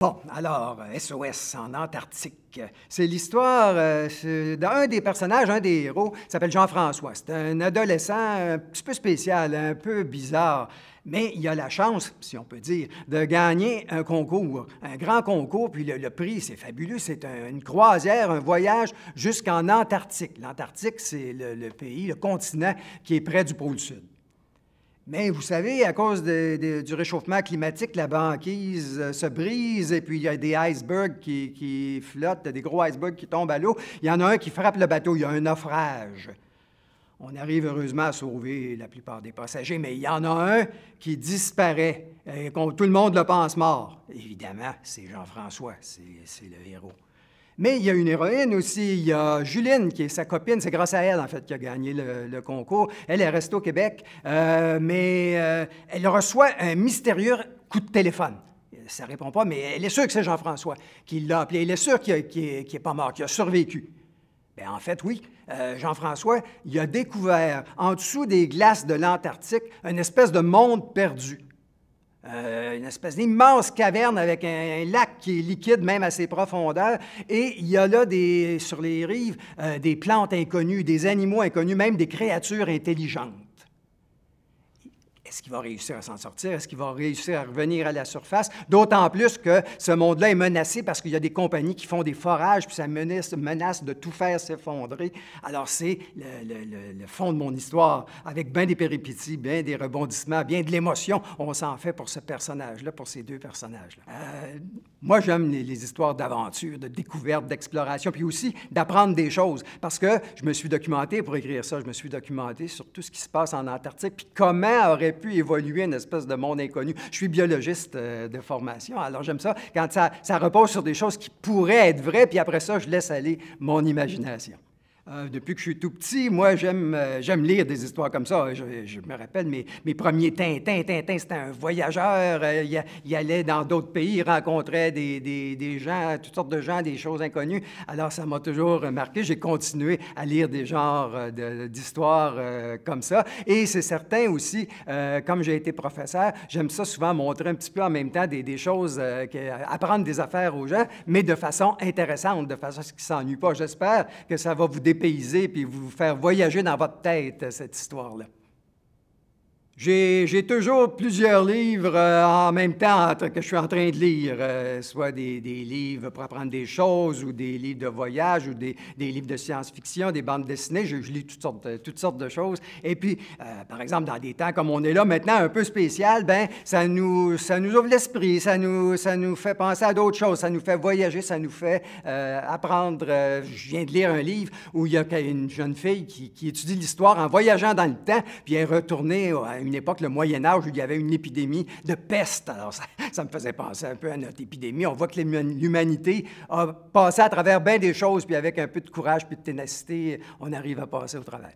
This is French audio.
Bon, alors, SOS en Antarctique. C'est l'histoire d'un des personnages, un des héros, s'appelle Jean-François. C'est un adolescent un petit peu spécial, un peu bizarre, mais il a la chance, si on peut dire, de gagner un concours, un grand concours, puis le prix, c'est fabuleux, c'est une croisière, un voyage jusqu'en Antarctique. L'Antarctique, c'est le pays, le continent qui est près du pôle Sud. Mais vous savez, à cause du réchauffement climatique, la banquise se brise et puis il y a des icebergs qui flottent, des gros icebergs qui tombent à l'eau. Il y en a un qui frappe le bateau, il y a un naufrage. On arrive heureusement à sauver la plupart des passagers, mais il y en a un qui disparaît, et tout le monde le pense mort. Évidemment, c'est Jean-François, c'est le héros. Mais il y a une héroïne aussi, il y a Juline, qui est sa copine, c'est grâce à elle, en fait, qui a gagné le concours. Elle est restée au Québec, mais elle reçoit un mystérieux coup de téléphone. Ça ne répond pas, mais elle est sûre que c'est Jean-François qui l'a appelé. Elle est sûre qu'il n'est pas mort, qu'il a survécu. Bien, en fait, oui, Jean-François, il a découvert, en dessous des glaces de l'Antarctique, une espèce de monde perdu. Une espèce d'immense caverne avec un lac qui est liquide même à ses profondeurs. Et il y a là, sur les rives, des plantes inconnues, des animaux inconnus, même des créatures intelligentes. Est-ce qu'il va réussir à s'en sortir? Est-ce qu'il va réussir à revenir à la surface? D'autant plus que ce monde-là est menacé parce qu'il y a des compagnies qui font des forages, puis ça menace de tout faire s'effondrer. Alors, c'est le fond de mon histoire, avec bien des péripéties, bien des rebondissements, bien de l'émotion. On s'en fait pour ce personnage-là, pour ces deux personnages-là. Moi, j'aime les histoires d'aventure, de découverte, d'exploration, puis aussi d'apprendre des choses, parce que je me suis documenté pour écrire ça, je me suis documenté sur tout ce qui se passe en Antarctique, puis comment aurait pu évoluer une espèce de monde inconnu. Je suis biologiste de formation, alors j'aime ça quand ça repose sur des choses qui pourraient être vraies, puis après ça, je laisse aller mon imagination. Depuis que je suis tout petit, moi, j'aime lire des histoires comme ça. Je me rappelle mes premiers Tintin. Tintin, c'était un voyageur. Il allait dans d'autres pays, il rencontrait des gens, toutes sortes de gens, des choses inconnues. Alors, ça m'a toujours marqué. J'ai continué à lire des genres d'histoires comme ça. Et c'est certain aussi, comme j'ai été professeur, j'aime ça souvent montrer un petit peu en même temps des choses, apprendre des affaires aux gens, mais de façon intéressante, de façon à ce qu'ils ne s'ennuient pas. J'espère que ça va vous dépayser puis vous faire voyager dans votre tête, cette histoire-là. J'ai toujours plusieurs livres en même temps que je suis en train de lire, soit des livres pour apprendre des choses ou des livres de voyage ou des livres de science-fiction, des bandes dessinées. Je lis toutes sortes de choses. Et puis, par exemple, dans des temps comme on est là maintenant, un peu spécial, ben ça nous ouvre l'esprit, ça nous fait penser à d'autres choses, ça nous fait voyager, ça nous fait apprendre. Je viens de lire un livre où il y a une jeune fille qui étudie l'histoire en voyageant dans le temps, puis elle est retournée à une époque, le Moyen-Âge, où il y avait une épidémie de peste. Alors, ça me faisait penser un peu à notre épidémie. On voit que l'humanité a passé à travers bien des choses, puis avec un peu de courage puis de ténacité, on arrive à passer au travers.